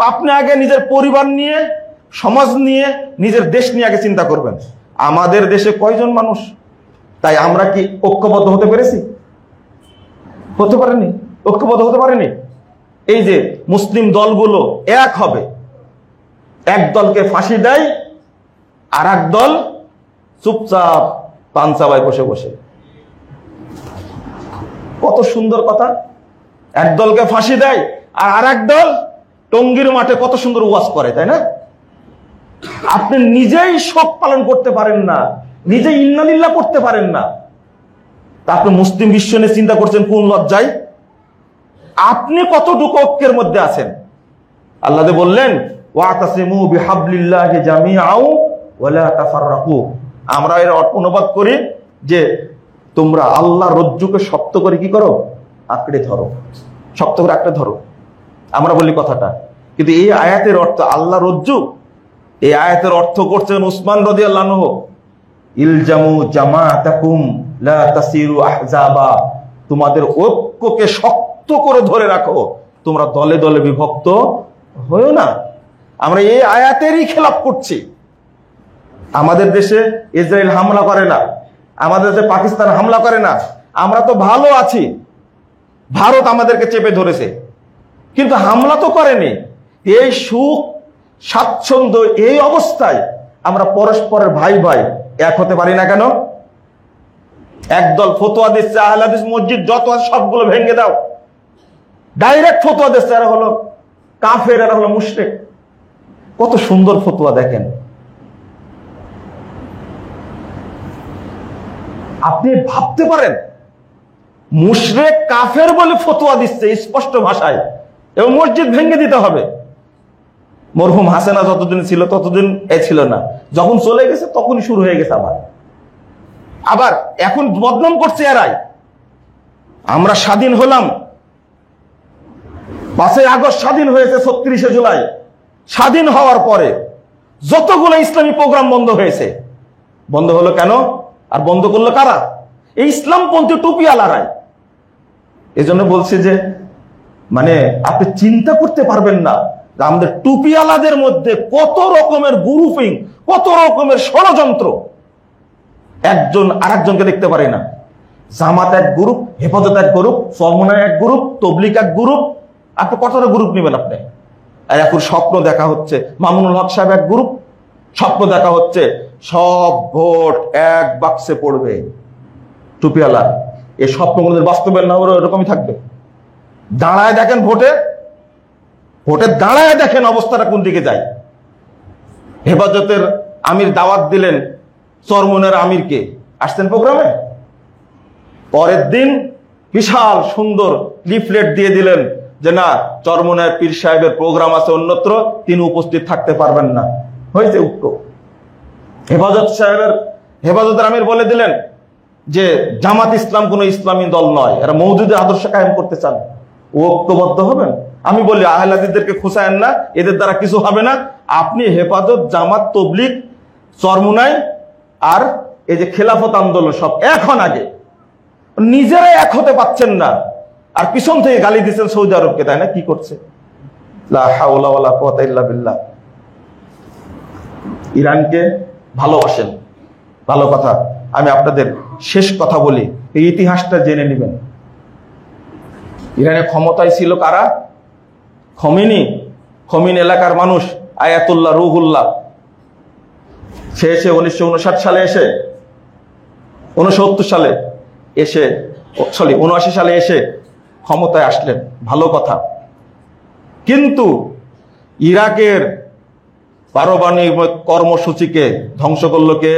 আপনি আগে নিজের পরিবার নিয়ে, সমাজ নিয়ে, নিজের দেশ নিয়ে আগে চিন্তা করবেন। আমাদের দেশে কয়জন মানুষ? তাই আমরা কি ঐক্যবদ্ধ হতে পেরেছি? হতে পারেনি, ঐক্যবদ্ধ হতে পারেনি। এই যে মুসলিম দলগুলো এক হবে, এক দলকে ফাঁসি দেয়, আর এক দল চুপচাপ পান চাবায় বসে বসে। কত সুন্দর কথা! এক দলকে ফাঁসি দেয় আর আরেক দল টঙ্গীর মাঠে কত সুন্দর ওয়াজ করে, তাই না? আপনি নিজেই শোক পালন করতে পারেন না, নিজেই ইন্নালিল্লাহ করতে পারেন না, তা আপনি মুসলিম বিশ্ব নিয়ে চিন্তা করছেন কোন লজ্জায়? আপনি কতটুকু ঐক্যের মধ্যে আছেন? আল্লাহ বললেন, ওয়াতাসিমু বিহাবলিল্লাহি জামিআও ওয়ালা তাফাররাকু। আমরা এর অনুবাদ করি যে তোমরা আল্লাহর রজ্জুকে শক্ত করে কি করো? আঁকড়ে ধরো, শক্ত করে আঁকড়ে ধরো। আমরা বলি কথাটা, কিন্তু এই আয়াতের অর্থ আল্লাহ রজ্জু, এই আয়াতের অর্থ করছেন উসমান রাদিয়াল্লাহু আনহু, ইলজামু জামাআতাকুম লা তাসিরু আহজাবা। তোমাদের ঐক্যকে শক্ত করে ধরে রাখো, তোমরা দলে দলে বিভক্ত হয়ো না। আমরা এই আয়াতেরই খেলাপ করছি। আমাদের দেশে ইসরায়েল হামলা করে না, আমাদের দেশে পাকিস্তান হামলা করে না, আমরা তো ভালো আছি। ভারত আমাদেরকে চেপে ধরেছে, কিন্তু হামলা তো করেনি। এই সুখ স্বাচ্ছন্দ্য, এই অবস্থায় আমরা পরস্পরের ভাই ভাই এক হতে পারি না কেন? একদল ফতোয়া দিচ্ছে আহলে হাদিস মসজিদ যত আছে সবগুলো ভেঙে দাও, ডাইরেক্ট ফতোয়া দিচ্ছে এরা হলো কাফের, এরা হলো মুশরিক। কত সুন্দর ফতোয়া দেখেন। আপনি ভাবতে পারেন মুশরিক কাফের বলে ফতোয়া দিচ্ছে স্পষ্ট ভাষায়, এবং মসজিদ ভেঙে দিতে হবে। মরহুম হাসেনা যতদিন ছিল ততদিন এ ছিল না, যখন চলে গেছে তখনই শুরু হয়ে গেছে আবার এখন বদনাম করছে এরাই। আমরা স্বাধীন হলাম, 5ই আগস্ট স্বাধীন হয়েছে, 36শে জুলাই স্বাধীন হওয়ার পরে যতগুলো ইসলামী প্রোগ্রাম বন্ধ হয়েছে। বন্ধ হলো কেন? আর বন্ধ করলো কারা? এই ইসলামপন্থী টুপিওয়ালারাই। এজন্য বলছি যে মানে আপনি চিন্তা করতে পারবেন না আমাদের টুপিওয়ালাদের মধ্যে কত রকমের গ্রুপিং, কত রকমের ষড়যন্ত্র। একজন আরেকজনকে দেখতে পারে না। জামাত এক গ্রুপ, হেফাজত এক গ্রুপ, চরমনায় এক গ্রুপ, তবলিগ এক গ্রুপ। আপনি কতটা গ্রুপ নেবেন? আপনি এখন স্বপ্ন দেখা হচ্ছে মামুনুল হক সাহেব এক গ্রুপ, স্বপ্ন দেখা হচ্ছে সব ভোট এক বাক্সে পড়বে টুপিওয়ালা। এই স্বপ্নগুলোদের বাস্তবের না হলে এরকমই থাকবে। দাঁড়ায় দেখেন ভোটে দাঁড়ায় দেখেন অবস্থাটা কোন দিকে যায়। হেফাজতের আমির দাওয়াত দিলেন চরমনের আমিরকে, আসছেন প্রোগ্রামে, পরের দিন বিশাল সুন্দর লিফলেট দিয়ে দিলেন যে না, চরমনের পীর সাহেবের প্রোগ্রাম আছে অন্যত্র, তিনি উপস্থিত থাকতে পারবেন না। হয়েছে ঐক্য। হেফাজতের আমির বলে দিলেন যে জামাত ইসলাম কোন ইসলামী দল নয়, এরা মওদুদের আদর্শ কায়েম করতে চান। ঐক্যবদ্ধ হবেন? আমি বলি আহলে হাদিসদেরকে খোঁচায়েন না, এদের দ্বারা কিছু হবে না। আপনি হেফাজত, জামাত, তবলিগ, চরমুনাই আর এই যে খেলাফত আন্দোলন সব এখন আগে নিজেরাই এক হতে পারছেন না, আর পিছন থেকে গালি দিচ্ছেন সৌদি আরবকে, তাই না? কি করছে? লা হাওলা ওয়ালা কুওয়াতা ইল্লা বিল্লাহ। ইরানকে ভালোবাসেন, ভালো কথা। আমি আপনাদের শেষ কথা বলি, এই ইতিহাসটা জেনে নেবেন। ইরানের ক্ষমতায় ছিল কারা? খমিনি এলাকার মানুষ, আয়াতুল্লাহ রুহুল্লাহ। সে এসে 1959 সালে এসে 79 সালে এসে ক্ষমতায় আসলেন, ভালো কথা। কিন্তু ইরাকের পারমাণবিক কর্মসূচিকে ধ্বংস করলো কে?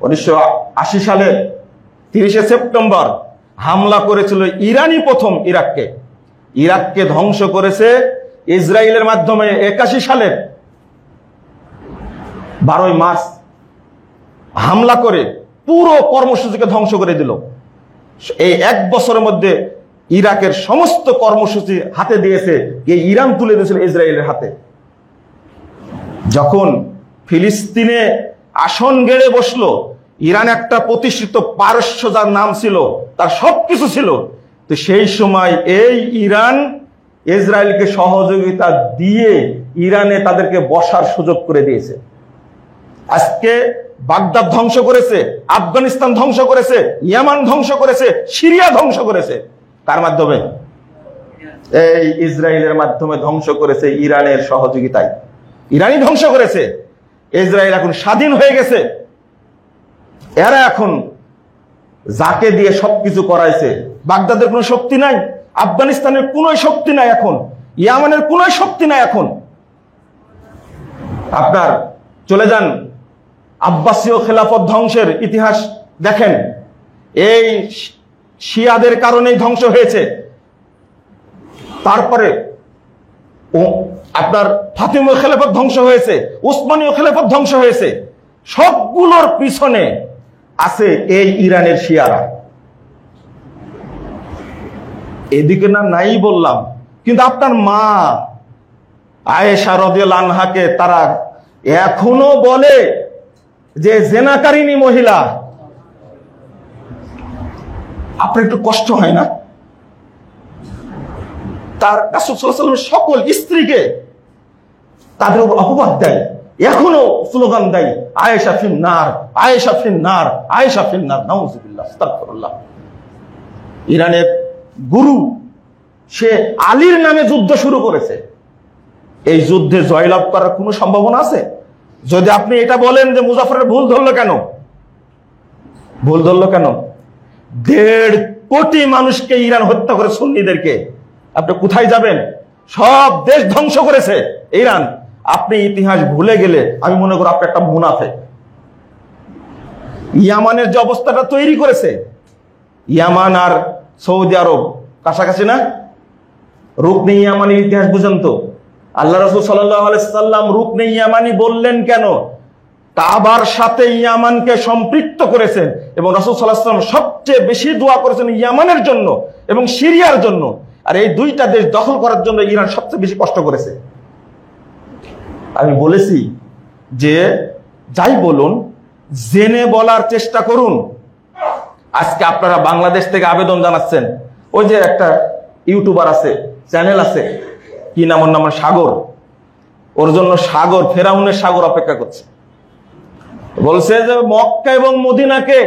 1980 সালে 30শে সেপ্টেম্বর হামলা করেছিল ইরানি প্রথম ইরাককে ধ্বংস করেছে ইসরায়েলের মাধ্যমে 81 সালের 12ই মার্চ হামলা করে পুরো কর্মসূচিকে ধ্বংস করে দিল। এই 1 বছরের মধ্যে ইরাকের সমস্ত কর্মসূচি হাতে দিয়েছে এই ইরান, তুলে দিয়েছিল ইসরায়েলের হাতে। যখন ফিলিস্তিনে আসন গেড়ে বসলো, ইরান একটা প্রতিষ্ঠিত পারস্য যার নাম ছিল, তার সবকিছু ছিল, তো তো সেই সময় এই ইরান ইসরায়েলকে সহযোগিতা দিয়ে ইরানে তাদেরকে বসার সুযোগ করে দিয়েছে। আজকে বাগদাদ ধ্বংস করেছে, আফগানিস্তান ধ্বংস করেছে, ইয়ামান ধ্বংস করেছে, সিরিয়া ধ্বংস করেছে। কার মাধ্যমে? এই ইসরায়েলের মাধ্যমে ধ্বংস করেছে, ইরানের সহযোগিতায়। ইরানই ধ্বংস করেছে। ইসরায়েল এখন স্বাধীন হয়ে গেছে। এরা এখন যাকে দিয়ে সবকিছু করাইছে, বাগদাদের কোনো শক্তি নাই, আফগানিস্তানের কোনো শক্তি নাই, এখন ইয়ামানের কোনো শক্তি নাই। এখন আপনার চলে যান আব্বাসীয় খেলাফত ধ্বংসের ইতিহাস দেখেন, এই শিয়াদের কারণেই ধ্বংস হয়েছে। তারপরে আপনার ফাতিমীয় খেলাফত ধ্বংস হয়েছে, উসমানীয় খেলাফত ধ্বংস হয়েছে। সবগুলোর পিছনে আছে এই ইরানের শিয়ারা। এদিকে না নাই বললাম, কিন্তু আপনার মা আয়েশা রাদিয়াল্লাহু আনহাকে তারা এখনো বলে যে জেনাকারিনী মহিলা। আপনার একটু কষ্ট হয় না? তার রাসূল সাল্লাল্লাহু আলাইহি ওয়াসাল্লাম সকল স্ত্রীকে তাদের উপর অপবাদ দেয়, এখনো স্লোগান দেয় আয়েশা ফিন্নার, আয়েশা ফিন্নার, আয়েশা ফিন্নার। নাউযুবিল্লাহ, আস্তাগফিরুল্লাহ। ইরানের গুরু সে আলীর নামে যুদ্ধ শুরু করেছে। এই যুদ্ধে জয়লাভ করার কোনো সম্ভাবনা আছে? যদি আপনি এটা বলেন যে মুজাফফরের ভুল ধরলো কেন, ভুল ধরলো কেন? 1.5 কোটি মানুষকে ইরান হত্যা করে, সুন্নিদেরকে। আপনি কোথায় যাবেন? সব দেশ ধ্বংস করেছে ইরান। আপনি ইতিহাস ভুলে গেলে আমি মনে করি আপনি একটা মুনাফিক। ইয়ামানের যে অবস্থাটা তৈরি করেছে, ইয়ামান আর সৌদি আরব কাছাকাছি না? রুকনে ইয়ামানির ইতিহাস বুঝেন তো? আল্লাহ রাসূল সাল্লাল্লাহু আলাইহি সাল্লাম রুকনে ইয়ামানি বললেন কেন? কাবার সাথে ইয়ামানকে সম্পৃক্ত করেছেন, এবং রাসূল সাল্লাল্লাহু আলাইহি সাল্লাম সবচেয়ে বেশি দোয়া করেছেন ইয়ামানের জন্য এবং সিরিয়ার জন্য। আর এই দুইটা দেশ দখল করার জন্য ইরান সবচেয়ে বেশি কষ্ট করেছে। আমি বলেছি যে যাই বলুন, জেনে বলার চেষ্টা করুন। আজকে আপনারা বাংলাদেশ থেকে আবেদন জানাচ্ছেন, ওই যে একটা ইউটিউবার আছে, চ্যানেল আছে, কি নাম ওর নাম, সাগর। ওর জন্য সাগর, ফেরাউনের সাগর অপেক্ষা করছে। বলছে যে মক্কা এবং মদিনাকে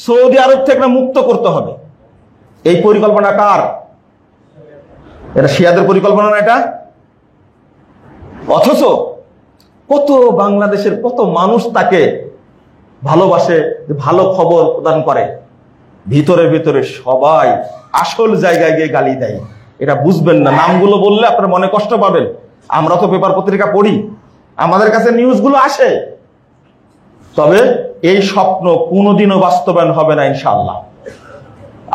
সৌদি আরব থেকে মুক্ত করতে হবে। এই পরিকল্পনা কার? এটা শিয়াদের পরিকল্পনা না এটা? অথচ কত বাংলাদেশের কত মানুষ তাকে ভালোবাসে, ভালো খবর প্রদান করে, ভিতরে ভিতরে সবাই আসল জায়গায় গিয়ে গালি দেয়। এটা বুঝবেন না। নামগুলো বললে আপনার মনে কষ্ট পাবেন। আমরা তো পেপার পত্রিকা পড়ি, আমাদের কাছে নিউজগুলো আসে। তবে এই স্বপ্ন কোনোদিনও বাস্তবায়ন হবে না ইনশাআল্লাহ।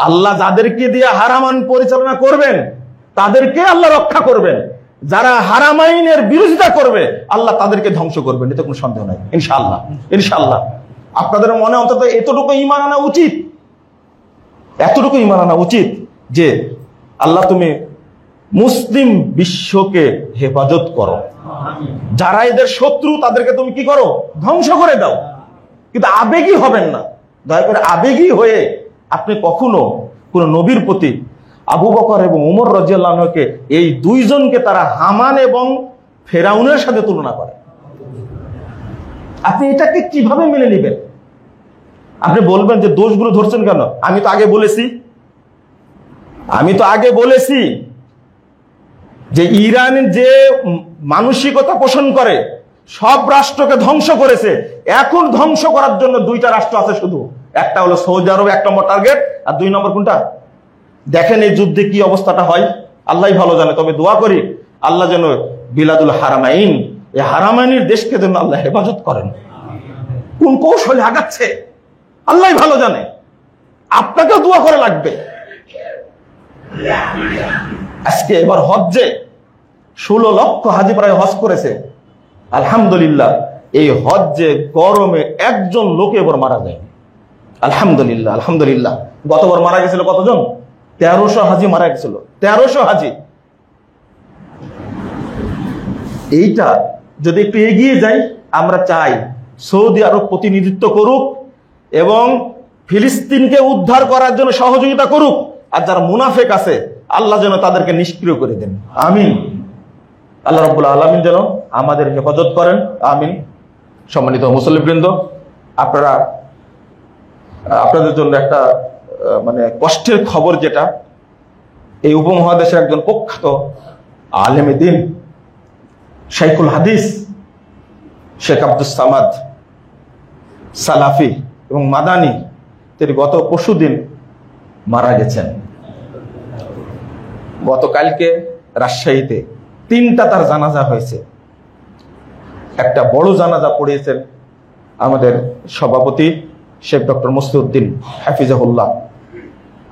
আল্লাহ যাদেরকে দিয়ে হারামান পরিচালনা করবেন তাদেরকে আল্লাহ রক্ষা করবেন। যারা হারামাইনের বিরোধিতা করবে আল্লাহ তাদেরকে ধ্বংস করবেন, এতে কোনো সন্দেহ নাই ইনশাআল্লাহ। ইনশাআল্লাহ আপনাদের মনে অন্তত এতটুকু ঈমান আনা উচিত, এতটুকু ঈমান আনা উচিত যে আল্লাহ তুমি মুসলিম বিশ্বকে হেফাজত করো। যারা এদের শত্রু তাদেরকে তুমি কি করো? ধ্বংস করে দাও। কিন্তু আবেগী হবেন না, দয়া করে আবেগী হয়ে আপনি কখনো কোন নবীর প্রতি আবু বকর এবং ওমর রাদিয়াল্লাহু আনহুকে, এই দুইজনকে তারা হামান এবং ফেরাউনের সাথে তুলনা করে। আপনি এটাকে কিভাবে মেনে নেবেন? আপনি বলবেন যে দোষগুলো ধরছেন কেন? আমি তো আগে বলেছি যে ইরান যে মানসিকতা পোষণ করে, সব রাষ্ট্রকে ধ্বংস করেছে। এখন ধ্বংস করার জন্য দুইটা রাষ্ট্র আছে শুধু, একটা হলো সৌদি আরব, 1 নম্বর টার্গেট, আর 2 নম্বর কোনটা? দেখেন এই যুদ্ধে কি অবস্থাটা হয়, আল্লাহ ভালো জানে। তবে দোয়া করি আল্লাহ যেন বিলাদুল হারামাইন, এই হারামাইনের দেশকে যেন আল্লাহ হেফাজত করেন। কোন কৌশলে আগাচ্ছে আল্লাহ ভালো জানে, আপনাকেও দোয়া করে লাগবে। আজকে এবার হজ্জে 16 লক্ষ হাজি প্রায় হজ করেছে, আলহামদুলিল্লাহ। এই হজ্জে গরমে একজন লোক এবার মারা যায়, আলহামদুলিল্লাহ। আলহামদুলিল্লাহ। গতবার মারা গেছিল কতজন? 1300 হাজি মারা গেছিল, 1300 হাজি। এইটা যদি একটু এগিয়ে যাই, আমরা চাই সৌদি আরব প্রতিনিধিত্ব করুক এবং ফিলিস্তিনকে উদ্ধার করার জন্য সহযোগিতা করুক, আর যারা মুনাফেক আছে আল্লাহ যেন তাদেরকে নিষ্ক্রিয় করে দেন, আমিন। আল্লাহ রাব্বুল আলামিন যেন আমাদের হেফাজত করেন, আমিন। সম্মানিত মুসল্লিবৃন্দ, আপনাদের জন্য একটা মানে কষ্টের খবর, যেটা এই উপমহাদেশের একজন প্রখ্যাত আলেমে দ্বীন শাইখুল হাদিস শেখ আব্দুস সামাদ সালাফি এবং মাদানী, তিনি গত পরশুদিন মারা গেছেন। গতকালকে রাজশাহীতে 3টা তার জানাজা হয়েছে। একটা বড় জানাজা পড়িয়েছেন আমাদের সভাপতি শেখ ডক্টর মুসলিউদ্দিন হাফিজাহুল্লাহ।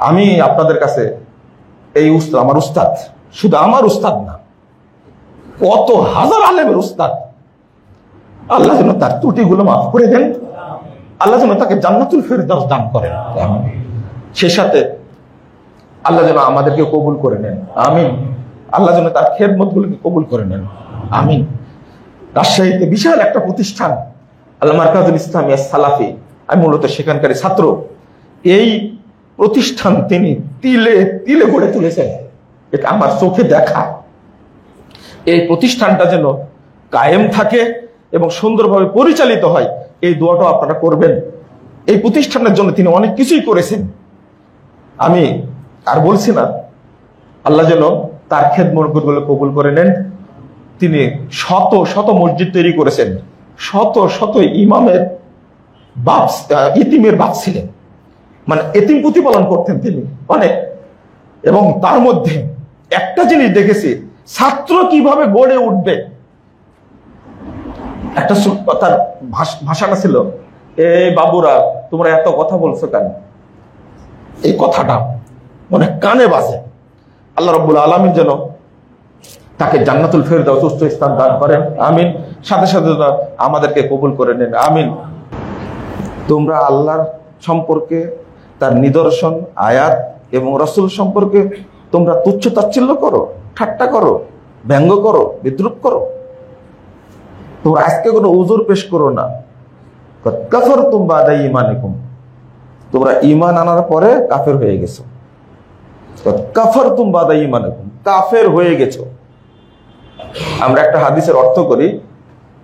আমি আপনাদের কাছে এই উস্তাদ, আমার উস্তাদ, শুধু আমার উস্তাদ না, কত হাজার আলেমের উস্তাদ, আল্লাহ যেন তার ত্রুটিগুলো মাফ করে দেন, আল্লাহ যেন তাকে জান্নাতুল ফেরদাউস দান করেন, সে সাথে আল্লাহ যেন আমাদেরকে কবুল করে নেন, আমিন। আল্লাহ যেন তার খেদমতগুলোকে কবুল করে নেন, আমিন। রাজশাহীতে বিশাল একটা প্রতিষ্ঠান আল মারকাজুল ইসলামিয়া সালাফি, আমি মূলত সেখানকার ছাত্র। এই প্রতিষ্ঠান তিনি তিলে তিলে গড়ে তুলেছেন, এটা আমার চোখে দেখা। এই প্রতিষ্ঠানটা যেন কায়েম থাকে এবং সুন্দরভাবে পরিচালিত হয়, এই দোয়াটাও আপনারা করবেন। এই প্রতিষ্ঠানের জন্য তিনি অনেক কিছুই করেছেন, আমি আর বলছি না। আল্লাহ যেন তার খেদমতগুলো কবুল করে নেন। তিনি শত শত মসজিদ তৈরি করেছেন, শত শত ইমামের বাপ, ইতিমের বাপ ছিলেন, মানে এতিম প্রতিপালন করতেন তিনি অনেক। এবং তার মধ্যে একটা জিনিস দেখেছি, ছাত্র কিভাবে গড়ে উঠবে। একটা তার ভাষাটা ছিল, এই বাবুরা তোমরা এত কথা বলছো কেন, এই কথাটা অনেক কানে বাজে। আল্লাহ রাব্বুল আলামিন যেন তাকে জান্নাতুল ফেরদাউস উচ্চ স্থান দান করেন, আমিন। সাথে সাথে আমাদেরকে কবুল করে নেন, আমিন। তোমরা আল্লাহর সম্পর্কে, তার নিদর্শন, আয়াত এবং রাসূল সম্পর্কে তোমরা তুচ্ছ তাচ্ছিল্য করো, ঠাট্টা করো, ব্যঙ্গ করো, বিদ্রুপ করো। তোমরা আজকে কোনো উযর পেশ করো না। কাফারতুম বাদা ঈমানিকুম, তোমরা ঈমান আনার পরে কাফের হয়ে গেছো। কাফারতুম বাদা ঈমানিকুম, কাফের হয়ে গেছো। আমরা একটা হাদিসের অর্থ করি,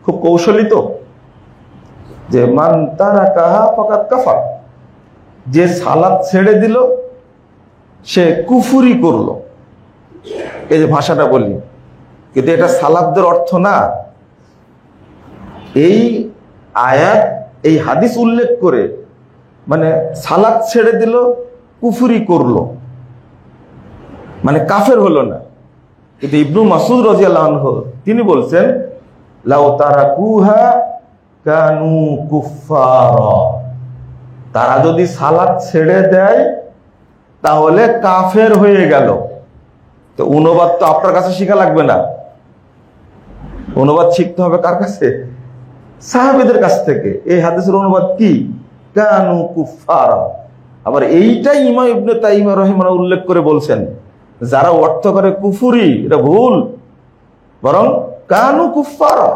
খুব কৌশলী তো, যে মান তারাকাহা ফাকাদ কাফার, যে সালাত ছেড়ে দিল সে কুফরি করলো। এই যে ভাষাটা বলি, কিন্তু এটা সালাতদের অর্থ না। এই আয়াত, এই হাদিস উল্লেখ করে মানে সালাত ছেড়ে দিল, কুফরি করলো, মানে কাফের হলো না। কিন্তু ইবনু মাসউদ রাদিয়াল্লাহু আনহু তিনি বলছেন, লাউ তারাকুহা কানু কুফারা, তারা যদি সালাত ছেড়ে দেয় তাহলে কাফের হয়ে গেল। তো অনুবাদ তো আপনার কাছে শেখা লাগবে না, অনুবাদ শিখতে হবে কার কাছে? সাহাবীদের কাছ থেকে। এই হাদিসের অনুবাদ কি? কানু কুফারা। আবার এইটাই ইমাম ইবনে তাইমিয়া রাহিমাহুল্লাহ উল্লেখ করে বলছেন, যারা অর্থ করে কুফরি, এটা ভুল, বরং কানু কুফারা,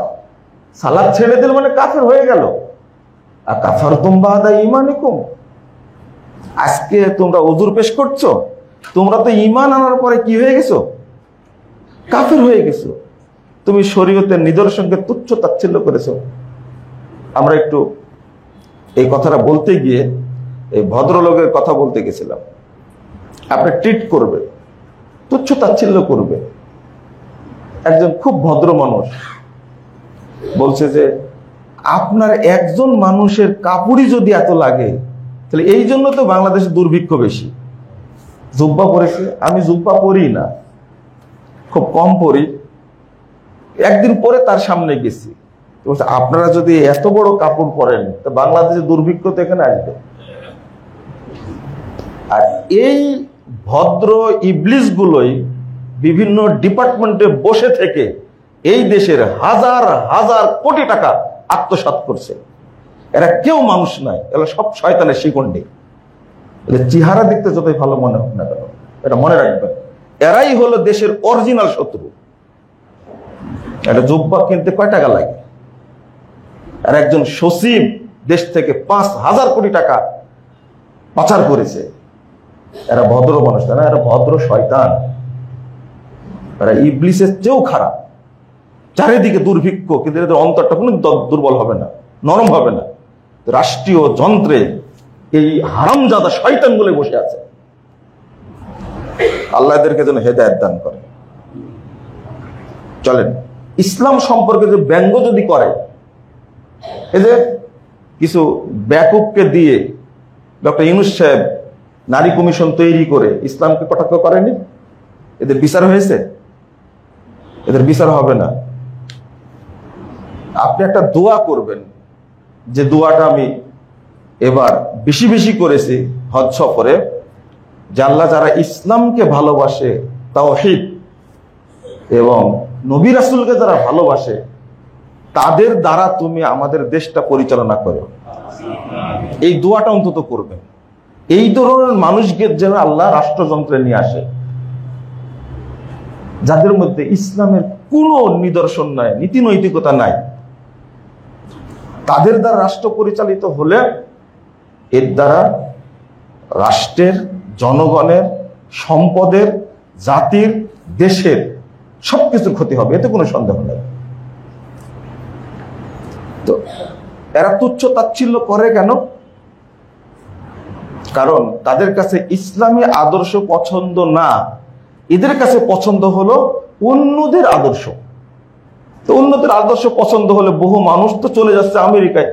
সালাত ছেড়ে দিল মানে কাফের হয়ে গেল। আর কাফারতুম বাদা ঈমানিকুম, আজকে তোমরা উযর পেশ করছো, তোমরা তো ঈমান আনার পরে কি হয়ে গেছো? কাফের হয়ে গেছো। তুমি শরীয়তের নিদর্শনকে তুচ্ছ তাচ্ছিল্য করেছো। আমরা একটু এই কথাটা বলতে গিয়ে এই ভদ্রলোকের কথা বলতে গেছিলাম। আপনি ট্রিট করবে, তুচ্ছ তাচ্ছিল্য করবে। একজন খুব ভদ্র মানুষ বলছে যে আপনার একজন মানুষের কাপড়ই যদি এত লাগে, তাহলে এই জন্য তো বাংলাদেশে দুর্ভিক্ষ বেশি। জুব্বা পরেছে, আমি জুব্বা পরি না, খুব কম পরি। একদিন পরে তার সামনে গেছি, আপনারা যদি এত বড় কাপড় পরেন তো বাংলাদেশে দুর্ভিক্ষ তো এখানে আসবে। আর এই ভদ্র ইবলিস গুলোই বিভিন্ন ডিপার্টমেন্টে বসে থেকে এই দেশের হাজার হাজার কোটি টাকা আত্মসাৎ করছে। এরা কেউ মানুষ নয়, এরা সব শয়তানের শিকন্ডি। এদের চেহারা দেখতে যতই ভালো মনে হোক না কেন, এটা মনে রাখবেন, এরাই হলো দেশের অরিজিনাল শত্রু। একটা জুব্বা কিনতে কয় টাকা লাগে? আর একজন সচিব দেশ থেকে 5,000 কোটি টাকা পাচার করেছে। এরা ভদ্র মানুষ না, এরা ভদ্র শয়তান, এরা ইবলিসের চেয়েও খারাপ। চারিদিকে দুর্ভিক্ষ, কিন্তু এদের অন্তরটা কোনো দুর্বল হবে না, নরম হবে না। রাষ্ট্রীয় যন্ত্রে এই হারামজাদা শয়তান বলে বসে আছে। আল্লাহ এদেরকে যেন হেদায়েত দান করে। চলেন, ইসলাম সম্পর্কে যে ব্যঙ্গ যদি করে, এদের কিছু ব্যাকুবকে দিয়ে ডক্টর ইউনূস সাহেব নারী কমিশন তৈরি করে ইসলামকে কটাক্ষ করেনি? এদের বিচার হয়েছে? এদের বিচার হবে না। আপনি একটা দোয়া করবেন, যে দোয়াটা আমি এবার বেশি বেশি করেছি হজ সফরে, যে আল্লাহ যারা ইসলামকে ভালোবাসে, তাওহীদ এবং নবী রাসূলকে যারা ভালোবাসে, তাদের দ্বারা তুমি আমাদের দেশটা পরিচালনা করো। এই দোয়াটা অন্তত করবেন। এই ধরনের মানুষকে যেন আল্লাহ রাষ্ট্রযন্ত্রে নিয়ে আসে, যাদের মধ্যে ইসলামের কোনো নিদর্শন নাই, নীতি নৈতিকতা নাই। তাদের দ্বারা রাষ্ট্র পরিচালিত হলে এর দ্বারা রাষ্ট্রের, জনগণের, সম্পদের, জাতির, দেশের সবকিছুর ক্ষতি হবে, এতে কোনো সন্দেহ নেই। তো এরা তুচ্ছ তাচ্ছিল্য করে কেন? কারণ তাদের কাছে ইসলামী আদর্শ পছন্দ না, এদের কাছে পছন্দ হলো অন্যদের আদর্শ। তো অন্যদের আদর্শ পছন্দ হলে বহু মানুষ তো চলে যাচ্ছে আমেরিকায়,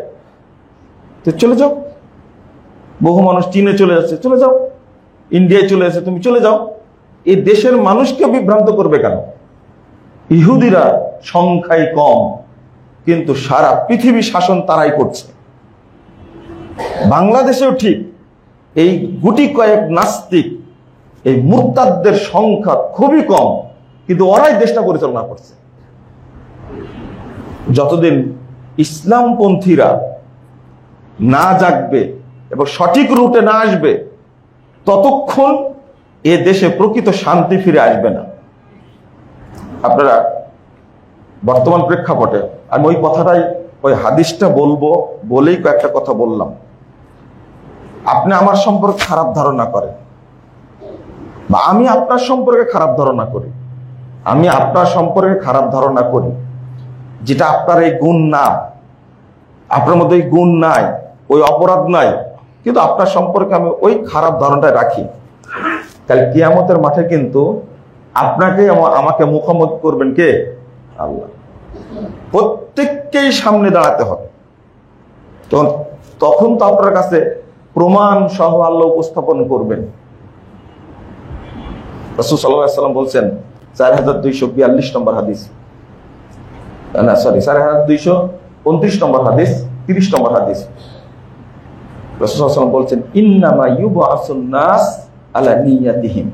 তো চলে যাও। বহু মানুষ চীনে চলে যাচ্ছে, চলে যাও। ইন্ডিয়ায় চলে যাচ্ছে, তুমি চলে যাও। এই দেশের মানুষকে বিভ্রান্ত করবে কেন? ইহুদিরা সংখ্যায় কম, কিন্তু সারা পৃথিবী শাসন তারাই করছে। বাংলাদেশেও ঠিক এই গুটি কয়েক নাস্তিক, এই মুরতাদদের সংখ্যা খুবই কম, কিন্তু ওরাই দেশটা পরিচালনা করছে। যতদিন ইসলামপন্থীরা না জাগবে এবং সঠিক রুটে না আসবে, ততক্ষণ এ দেশে প্রকৃত শান্তি ফিরে আসবে না। আপনারা বর্তমান প্রেক্ষাপটে, আমি ওই কথাটাই, ওই হাদিসটা বলবো বলেই কয়েকটা কথা বললাম। আপনি আমার সম্পর্কে খারাপ ধারণা করেন, বা আমি আপনার সম্পর্কে খারাপ ধারণা করি, আমি আপনার সম্পর্কে খারাপ ধারণা করি, যেটা আপনার এই গুণ না, আপনার মধ্যে এই গুণ নাই, ওই অপরাধ নাই, কিন্তু আপনার সম্পর্কে আমি ওই খারাপ ধারণাটা রাখি। তাহলে কিয়ামতের মাঠে কিন্তু আপনাকে আমাকে মুখোমুখি করবেন কে? আল্লাহ। প্রত্যেককেই সামনে দাঁড়াতে হবে। তখন তো আপনার কাছে প্রমাণ সহ আল্লাহ উপস্থাপন করবেন। রাসূল সাল্লাল্লাহু আলাইহি ওয়াসাল্লাম বলছেন, 4242 নম্বর হাদিস, না সরি 4229 নম্বর হাদিস, 30 নম্বর হাদিস। রাসূল সাল্লাল্লাহু আলাইহি ওয়াসাল্লাম বলছেন, ইন্নামা ইউবআসুন নাস আলা নিয়াতিহিম।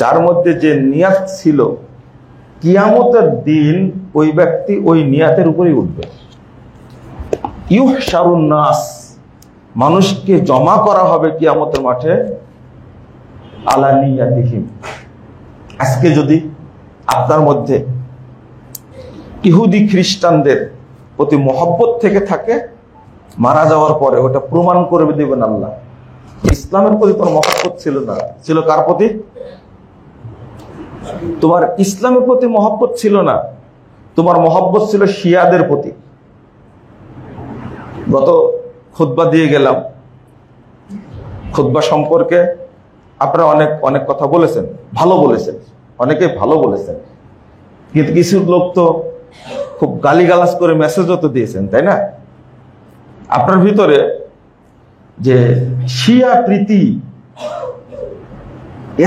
যার মধ্যে যে নিয়াত ছিল, কিয়ামতের দিন ওই ব্যক্তি ওই নিয়াতের উপরেই উঠবে। ইউহশারুন নাস, মানুষকে জমা করা হবে কিয়ামতের মাঠে আলা নিয়াতিহিম। আজকে যদি আপনার মধ্যে ইহুদি খ্রিস্টানদের প্রতি মহব্বত থেকে থাকে, মারা যাওয়ার পরে ওটা প্রমাণ করে দেবেন আল্লাহ। ইসলামের প্রতি তোমার মহব্বত ছিল না, ছিল কার প্রতি? তোমার ইসলামের প্রতি মহব্বত ছিল না, তোমার মহব্বত ছিল শিয়াদের প্রতি। গত খুতবা দিয়ে গেলাম, খুতবা সম্পর্কে আপনারা অনেক অনেক কথা বলেছেন, ভালো বলেছেন, অনেকে ভালো বলেছেন, কিন্তু কিছু লোক তো খুব গালিগালাজ করে মেসেজও তো দিয়েছেন, তাই না? আপনার ভিতরে যে শিয়া প্রীতি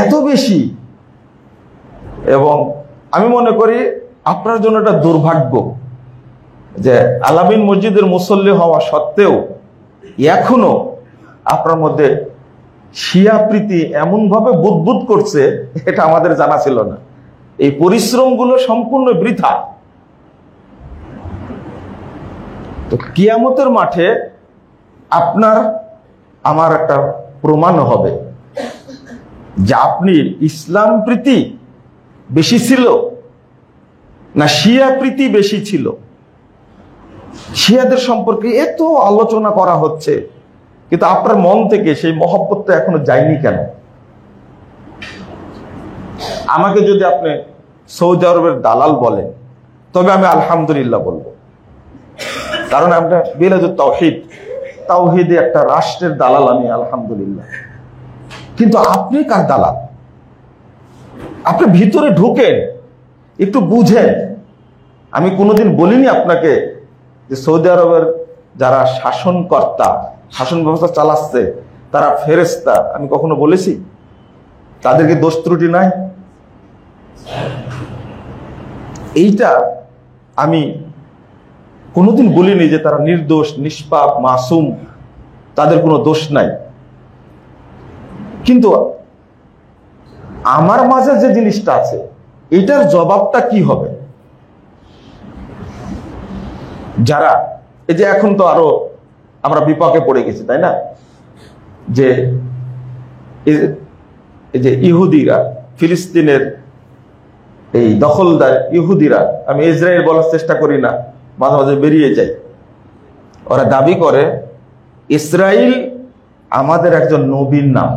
এত বেশি, এবং আমি মনে করি আপনার জন্য এটা দুর্ভাগ্য যে আলামিন মসজিদের মুসল্লি হওয়া সত্ত্বেও এখনো আপনার মধ্যে শিয়া প্রীতি এমন ভাবে বুদবুদ করছে, এটা আমাদের জানা ছিল না। এই পরিশ্রমগুলো সম্পূর্ণ বৃথা। তো কিয়ামতের মাঠে আপনার আমার একটা প্রমাণ হবে যে আপনি ইসলাম প্রীতি বেশি ছিল না শিয়া প্রীতি বেশি ছিল। শিয়াদের সম্পর্কে এত আলোচনা করা হচ্ছে, কিন্তু আপনার মন থেকে সেই মহব্বতটা এখনো যায়নি কেন? আমাকে যদি আপনি সৌদি আরবের দালাল বলেন, তবে আমি আলহামদুলিল্লাহ বলবো, কারণ আমরা বিলাদুত তাওহীদ, তাওহীদে একটা রাষ্ট্রের দালাল আমি, আলহামদুলিল্লাহ। কিন্তু আপনি কার দালাল? আপনি ভিতরে ঢুকেন, একটু বুঝেন। আমি কোনোদিন বলিনি আপনাকে যে সৌদি আরবের যারা শাসনকর্তা, শাসন ব্যবস্থা চালাচ্ছে তারা ফেরেশতা, আমি কখনো বলেছি? তাদেরকে দোষ ত্রুটি নাই? এইটা আমি কোনোদিন বলিনি যে তারা নির্দোষ, নিষ্পাপ, মাসুম, তাদের কোনো দোষ নাই। কিন্তু আমার মাঝে যে জিনিসটা আছে, এটার জবাবটা কি হবে? যারা এই যে এখন তো আরো আমরা বিপাকে পড়ে গেছি, তাই না? যে এই যে ইহুদিরা, ফিলিস্তিনের এই দখলদার ইহুদিরা, আমি ইসরায়েল বলার চেষ্টা করি না, মাঝে মাঝে বেরিয়ে যাই, ওরা দাবি করে ইসরায়েল আমাদের একজন নবীর নাম,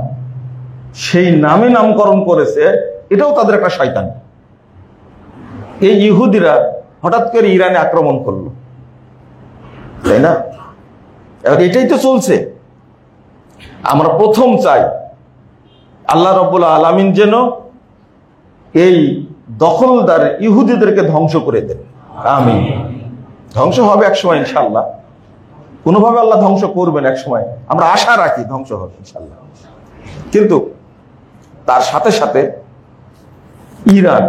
সেই নামে নামকরণ করেছে, এটাও তাদের একটা শয়তান। এই ইহুদিরা হঠাৎ করে ইরানে আক্রমণ করলো, তাই না? এবার এটাই তো চলছে। আমরা প্রথম চাই আল্লাহ রাব্বুল আলামিন যেন এই দখলদার ইহুদিদেরকে ধ্বংস করে দেন। আমিন। ধ্বংস হবে একসময় ইনশাআল্লাহ, কোনোভাবে আল্লাহ ধ্বংস করবেন একসময়, আমরা আশা রাখি ধ্বংস হবে ইনশাআল্লাহ। কিন্তু তার সাথে সাথে ইরান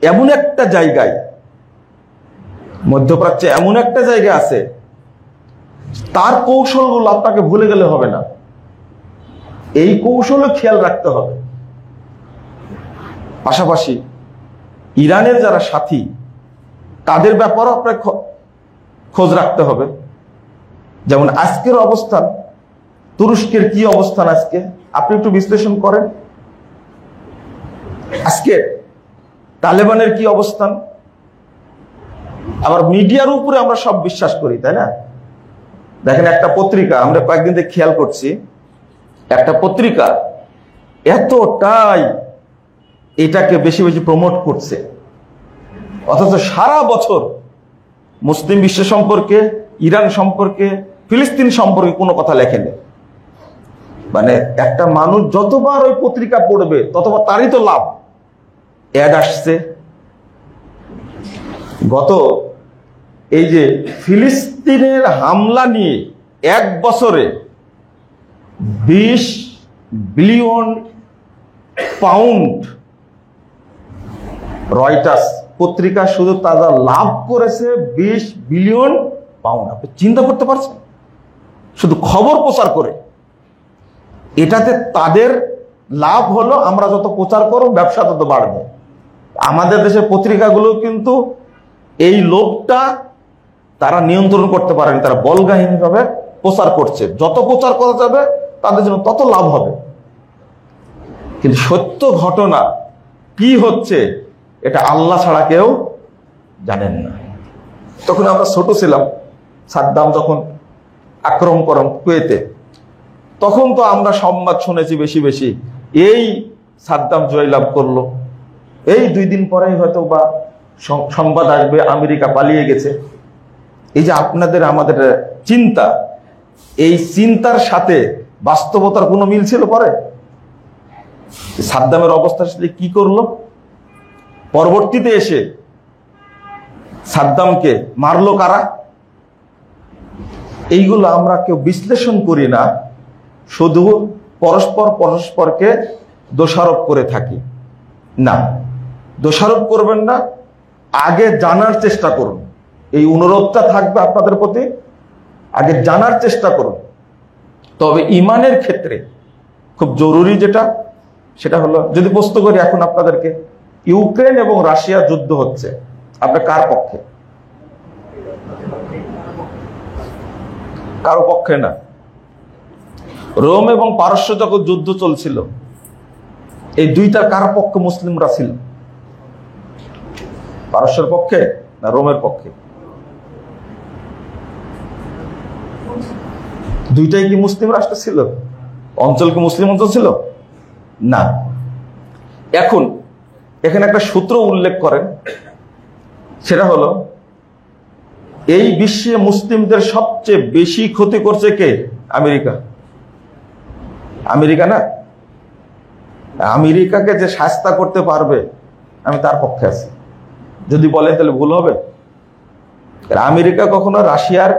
এমন একটা জায়গায়, মধ্যপ্রাচ্যে এমন একটা জায়গা আছে, তার কৌশলগুলো আপনাকে ভুলে গেলে হবে না, এই কৌশলও খেয়াল রাখতে হবে। পাশাপাশি ইরানের যারা সাথী, তাদের ব্যাপারেও আপনার খোঁজ রাখতে হবে। যেমন আজকের অবস্থান, তুরস্কের কি অবস্থান আজকে আপনি একটু বিশ্লেষণ করেন। আজকে তালেবানের কি অবস্থান? আবার মিডিয়ার উপরে আমরা সব বিশ্বাস করি, তাই না? দেখেন একটা পত্রিকা, আমরা কয়েকদিন থেকে খেয়াল করছি, একটা পত্রিকা এতটাই এটাকে বেশি বেশি প্রমোট করছে, অথচ সারা বছর মুসলিম বিশ্ব সম্পর্কে, ইরান সম্পর্কে, ফিলিস্তিন সম্পর্কে কোনো কথা লেখেনি। মানে একটা মানুষ যতবার ওই পত্রিকা পড়বে ততবার তারই তো লাভ, অ্যাড আসছে। গত এই যে ফিলিস্তিনের হামলা নিয়ে এক বছরে 20 বিলিয়ন পাউন্ড রয়টার্স পত্রিকা শুধু তারা লাভ করেছে 20 বিলিয়ন পাউন্ড। আপনি চিন্তা করতে পারছেন? শুধু খবর প্রচার করে। এটাতে তাদের লাভ হলো, আমরা যত প্রচার করব ব্যবসা তত বাড়বে। আমাদের দেশের পত্রিকাগুলো কিন্তু এই লোভটা তারা নিয়ন্ত্রণ করতে পারেনি, তারা বলগাহীনভাবে প্রচার করছে। যত প্রচার করা যাবে তাদের জন্য তত লাভ হবে। কিন্তু সত্য ঘটনা কি হচ্ছে এটা আল্লাহ ছাড়া কেউ জানেন না। তখন আমরা ছোট ছিলাম, সাদ্দাম যখন আক্রমণ করেন কুয়েতে, তখন তো আমরা সংবাদ শুনেছি বেশি বেশি, এই সাদ্দাম জয়লাভ করলো, এই 2 দিন পরেই হয়তো বা সংবাদ আসবে আমেরিকা পালিয়ে গেছে। এই যে আপনাদের আমাদের চিন্তা, এই চিন্তার সাথে বাস্তবতার কোনো মিল ছিল? পরে সাদ্দামের অবস্থা সাথে কি করলো? পরবর্তীতে এসে সাদ্দামকে মারলো কারা? এইগুলো আমরা কেউ বিশ্লেষণ করি না, শুধু পরস্পরকে দোষারোপ করে থাকি। না, দোষারোপ করবেন না, আগে জানার চেষ্টা করুন। এই অনুরোধটা থাকবে আপনাদের প্রতি, আগে জানার চেষ্টা করুন। তবে ইমানের ক্ষেত্রে খুব জরুরি যেটা, সেটা হলো, যদি প্রশ্ন করি এখন আপনাদেরকে, ইউক্রেন এবং রাশিয়া যুদ্ধ হচ্ছে, আপনি কার পক্ষে? কারো পক্ষে না। রোম এবং পারস্য যখন যুদ্ধ চলছিল, এই দুইটার কার পক্ষে মুসলিমরা ছিল? পারস্যের পক্ষে না রোমের পক্ষে? দুইটাই কি মুসলিম রাষ্ট্র ছিল? অঞ্চল কি মুসলিম অঞ্চল ছিল? না। এখন এখানে একটা সূত্র উল্লেখ করেন, সেটা হলো এই বিশ্বে মুসলিমদের সবচেয়ে বেশি ক্ষতি করছে কে? আমেরিকা। আমেরিকা না? আমেরিকাকে যে শাস্তা করতে পারবে আমি তার পক্ষে আছি। যদি বলেন তাহলে ভুল হবে। আমেরিকা কখনো রাশিয়ার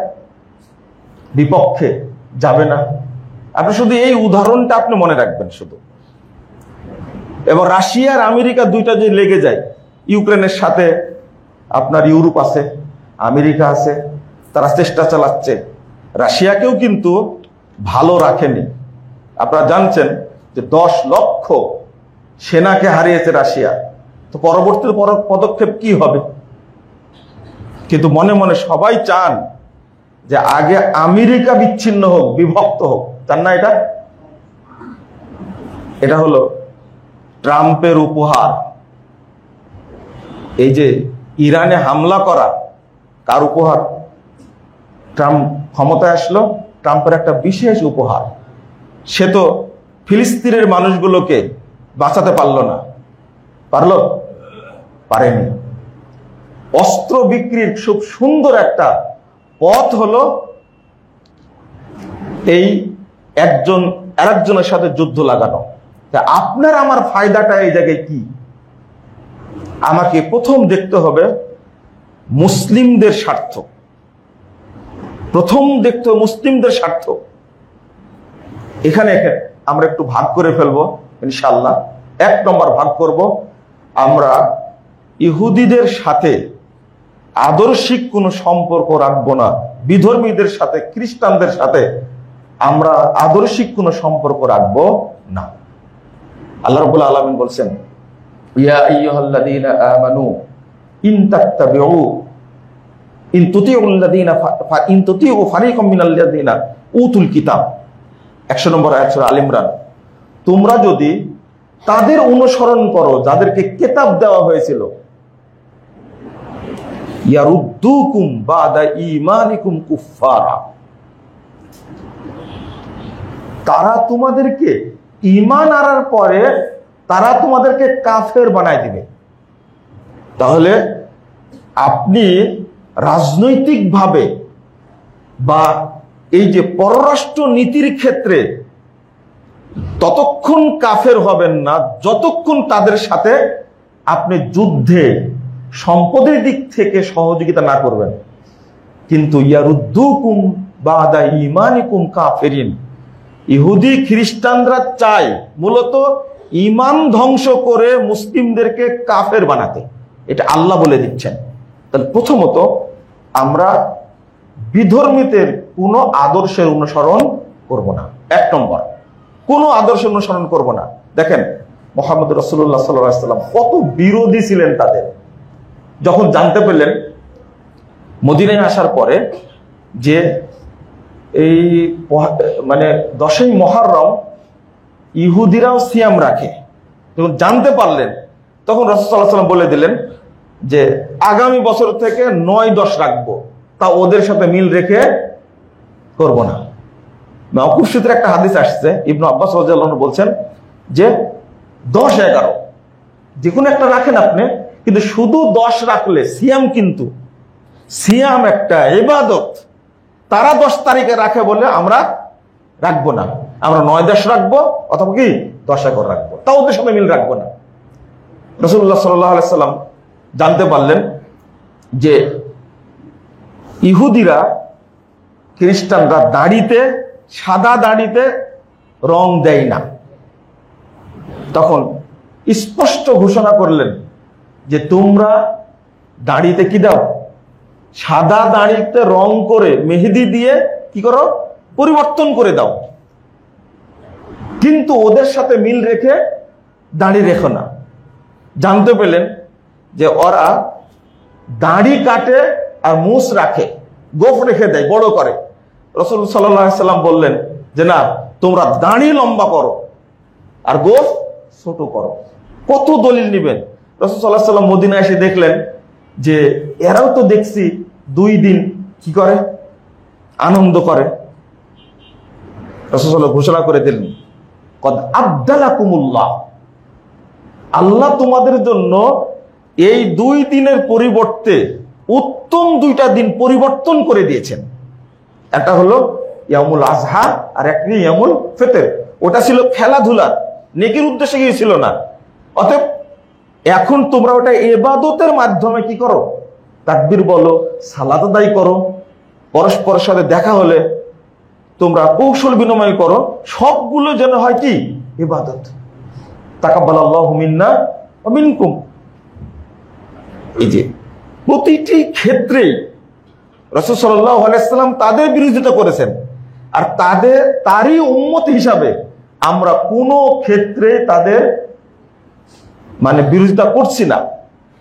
বিপক্ষে যাবে না। আপনি শুধু এই উদাহরণটা আপনি মনে রাখবেন শুধু। এবং রাশিয়া আর আমেরিকা দুইটা যে লেগে যায়, ইউক্রেনের সাথে আপনার ইউরোপ আছে, আমেরিকা আছে, তারা চেষ্টা চালাচ্ছে। রাশিয়াকেও কিন্তু ভালো রাখেনি। আপনারা জানছেন যে 10 লক্ষ সেনাকে হারিয়েছে রাশিয়া। তো পরবর্তী পদক্ষেপ কি হবে? কিন্তু মনে মনে সবাই চান যে আগে আমেরিকা বিচ্ছিন্ন হোক, বিভক্ত হোক। চান না এটা? এটা হলো ট্রাম্পের উপহার। এই যে ইরানে হামলা করা কার উপহার? ট্রাম্প ক্ষমতায় আসলো, ট্রাম্পের একটা বিশেষ উপহার। সে তো ফিলিস্তিনের মানুষগুলোকে বাঁচাতে পারলো না। পারলো? পারেনি। অস্ত্র বিক্রির খুব সুন্দর একটা পথ হলো এই একজন আরেকজনের সাথে যুদ্ধ লাগানো। আপনার আমার ফায়দাটা এই জায়গায় কি? আমাকে প্রথম দেখতে হবে মুসলিমদের স্বার্থ। প্রথম দেখতে হবে মুসলিমদের স্বার্থ। এখানে আমরা একটু ভাগ করে ফেলবো ইনশাআল্লাহ। 1 নম্বর ভাগ করব, আমরা ইহুদিদের সাথে আদর্শিক কোনো সম্পর্ক রাখবো না। বিধর্মীদের সাথে, খ্রিস্টানদের সাথে আমরা আদর্শিক কোনো সম্পর্ক রাখবো না। আল্লাহ রাব্বুল আলামিন বলছেন, ইয়া আইয়ুহাল্লাযীনা আমানু ইন তাত্তাবিউ ইন তুতিউ ফারিকাম মিনাল্লাযীনা উতুল কিতাব। 100 নম্বর আয়াত সূরা আল ইমরান। তোমরা যদি তাদের অনুসরণ করো যাদেরকে কিতাব দেওয়া হয়েছিল, ইয়ারুদ্দুকুম বাদা ঈমানিকুম কুফফারা, তারা তোমাদেরকে ঈমান আনার পরে তারা তোমাদেরকে কাফের বানায় দিবে। তাহলে আপনি রাজনৈতিকভাবে বা এই যে পররাষ্ট্র নীতির ক্ষেত্রে ততক্ষণ কাফের হবেন না যতক্ষণ তাদের সাথে আপনি যুদ্ধে সম্পদের দিক থেকে সহযোগিতা না করবেন। কিন্তু ইয়ারুদ্দুকুম বাদা ঈমানিকুম কাফিরিন, ইহুদি খ্রিস্টানরা চায় মূলত ঈমান ধ্বংস করে মুসলিমদেরকে কাফের বানাতে। এটা আল্লাহ বলে দিচ্ছেন। তাহলে প্রথমত আমরা বিধর্মীদের কোনো আদর্শের অনুসরণ করব না। 1 নম্বর, কোনো আদর্শের অনুসরণ করব না। দেখেন মুহাম্মদ রাসূলুল্লাহ সাল্লাল্লাহু আলাইহি ওয়াসাল্লাম কত বিরোধী ছিলেন তাদের। যখন জানতে পেলেন মদিনায় আসার পরে যে এই মানে 10ই মুহররম ইহুদিরাও সিয়াম রাখে, যখন জানতে পারলেন তখন রাসূল সাল্লাল্লাহু আলাইহি ওয়াসাল্লাম বলে দিলেন যে আগামী বছর থেকে 9-10 রাখবো, তা ওদের সাথে মিল রেখে করব না। মাওকুফ সূত্রে একটা হাদিস আসছে, ইবনে আব্বাস রাদিয়াল্লাহু আনহু বলছেন যে 10-11 যে কোনো একটা রাখেন আপনি, কিন্তু শুধু 10 রাখলে সিয়াম, কিন্তু সিয়াম একটা ইবাদত, তারা 10 তারিখে রাখে বলে আমরা রাখবো না। আমরা 9-10 রাখবো অথবা কি 10-11 রাখবো, তা ওদের সাথে মিল রাখবো না। রাসূলুল্লাহ সাল্লাল্লাহু আলাইহি সাল্লাম জানতে পারলেন যে ইহুদিরা খ্রিস্টানরা দাড়িতে, সাদা দাড়িতে রং দেয় না। তখন স্পষ্ট ঘোষণা করলেন যে তোমরা দাড়িতে কি দাও? সাদা দাড়িতে রং করে মেহেদি দিয়ে কি করো? পরিবর্তন করে দাও, কিন্তু ওদের সাথে মিল রেখে দাড়ি রেখো না। জানতে পেলেন যে ওরা দাড়ি কাটে আর মুছ রাখে, গোফ রেখে দেয়, বড় করে। রাসূল সাল্লাল্লাহু আলাইহি সাল্লাম বললেন যে না, তোমরা দাড়ি লম্বা করো আর গোফ ছোট করো। কত দলিল নেবেন? রাসূল সাল্লাল্লাহু আলাইহি সাল্লাম মদিনায় এসে দেখলেন যে এরাও তো দেখছি 2 দিন কি করে? আনন্দ করে। রাসূলুল্লাহ ঘোষণা করে দিলেন, কদ আবদালাকুমুল্লাহ, আল্লাহ তোমাদের জন্য এই 2 দিনের পরিবর্তে উত্তম 2টা দিন পরিবর্তন করে দিয়েছেন। একটা হলো ইয়ামুল আজহা আর একটা ইয়ামুল ফিতর। ওটা ছিল খেলাধুলা, নেকির উদ্দেশ্যে গিয়েছিল না। অতএব এখন তোমরা ওটা ইবাদতের মাধ্যমে কি করো, তাকবীর বলো, সালাত আদায় করো, পরস্পরের সাথে দেখা হলে তোমরা কৌশল বিনিময় করো, সবগুলো যেন হয় কি ইবাদত। তাকাব্বালাল্লাহু মিন্না ওয়া মিনকুম। এই যে প্রতিটি ক্ষেত্রেই রাসূল সাল্লাল্লাহু আলাইহি ওয়াসাল্লাম তাদের বিরোধিতা করেছেন, আর তারই উম্মত হিসাবে আমরা কোনো ক্ষেত্রে তাদের মানে বিরোধিতা করছি না,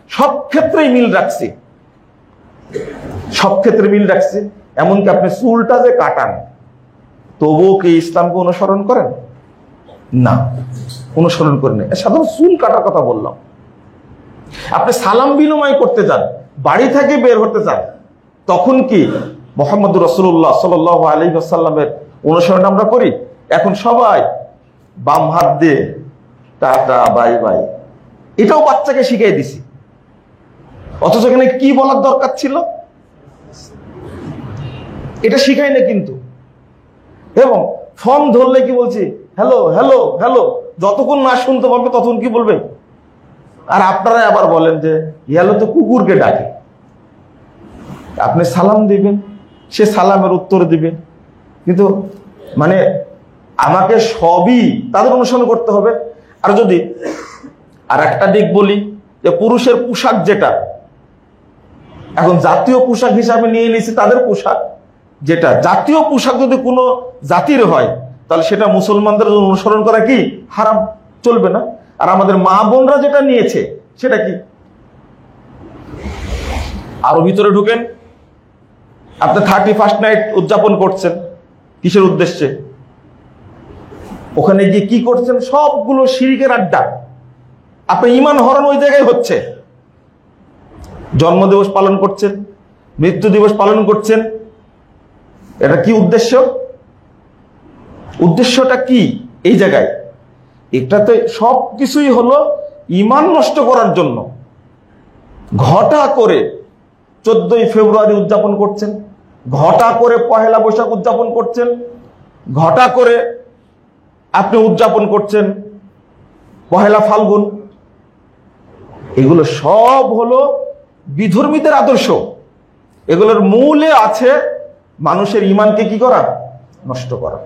সব ক্ষেত্রেই মিল রাখছি, সব ক্ষেত্রে মিল রাখছি। এমনকি আপনি চুলটা যে কাটান, তবুও কি ইসলামকে অনুসরণ করেন? না, অনুসরণ করেন না। সাধারণ চুল কাটার কথা বললাম। আপনি সালাম বিনিময় করতে যান, বাড়ি থেকে বের হতে চান, তখন কি মুহাম্মদুর রাসূলুল্লাহ সাল্লাল্লাহু আলাইহি ওয়াসাল্লামের অনুসরণ আমরা করি? এখন সবাই বাম হাত দিয়ে টাটা বাই বাই, এটাও বাচ্চাকে শিখিয়ে দিছি। অথচ এখানে কি বলার দরকার ছিল এটা শিখাই না কিন্তু। এবং ফোন ধরলে কি বলছি, হ্যালো হ্যালো হ্যালো, যতক্ষণ না শুনতে পারবে ততক্ষণ কি বলবে। আর আপনারা আবার বলেন যে হ্যালো তো কুকুরকে ডাকে। আপনি সালাম দিবেন, সে সালামের উত্তর দিবে, কিন্তু মানে আমাকে সবই তাদের অনুসরণ করতে হবে। আর যদি আর একটা দিক বলি, যে পুরুষের পোশাক যেটা এখন জাতীয় পোশাক হিসাবে নিয়ে নিয়েছে, তাদের পোশাক যেটা জাতীয় পোশাক যদি কোনো জাতির হয়, তাহলে সেটা মুসলমানদের অনুসরণ করা কি হারাম, চলবে না। আর আমাদের মা বোনরা যেটা নিয়েছে সেটা কি, আরো ভিতরে ঢুকেন, আপনি 31st নাইট উদযাপন করছেন, কিসের উদ্দেশ্যে? ওখানে গিয়ে কি করছেন? সবগুলো শিরকের আড্ডা। আপনি ঈমান হরণ ওই জায়গায় হচ্ছে। জন্মদিবস পালন করছেন, মৃত্যু দিবস পালন করছেন, এটা কি উদ্দেশ্য? উদ্দেশ্যটা কি এই জায়গায়? এটাতে সবকিছুই হলো ঈমান নষ্ট করার জন্য। ঘটা করে 14ই ফেব্রুয়ারি উদযাপন করছেন, ঘটা করে 1লা বৈশাখ উদযাপন করছেন, ঘটা করে আপনি উদযাপন করছেন 1লা ফাল্গুন। এগুলো সব হলো বিধর্মীদের আদর্শ। এগুলোর মূলে আছে মানুষের ঈমানকে কি করা, নষ্ট করা,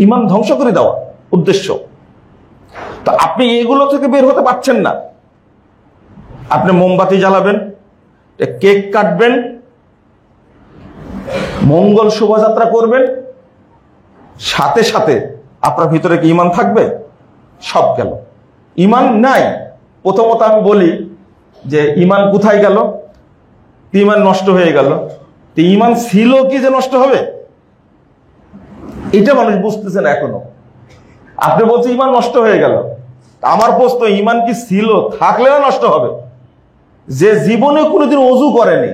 ঈমান ধ্বংস করে দেওয়া উদ্দেশ্য। তো আপনি এগুলো থেকে বের হতে পারছেন না। আপনি মোমবাতি জ্বালাবেন, কেক কাটবেন, মঙ্গল শোভাযাত্রা করবেন, সাথে সাথে আপনার ভিতরে কি ঈমান থাকবে? সব গেল। ঈমান নাই। প্রথমত আমি বলি যে ঈমান কোথায় গেল? ঈমান নষ্ট হয়ে গেল। ঈমান ছিল কি যে নষ্ট হবে? এটা মানুষ বুঝতেছে না এখনো। আপনি বলছেন ঈমান নষ্ট হয়ে গেল, আমার প্রশ্ন, ঈমান কি ছিল? থাকলে না নষ্ট হবে? যে জীবনে কোনোদিন ওযু করেনি,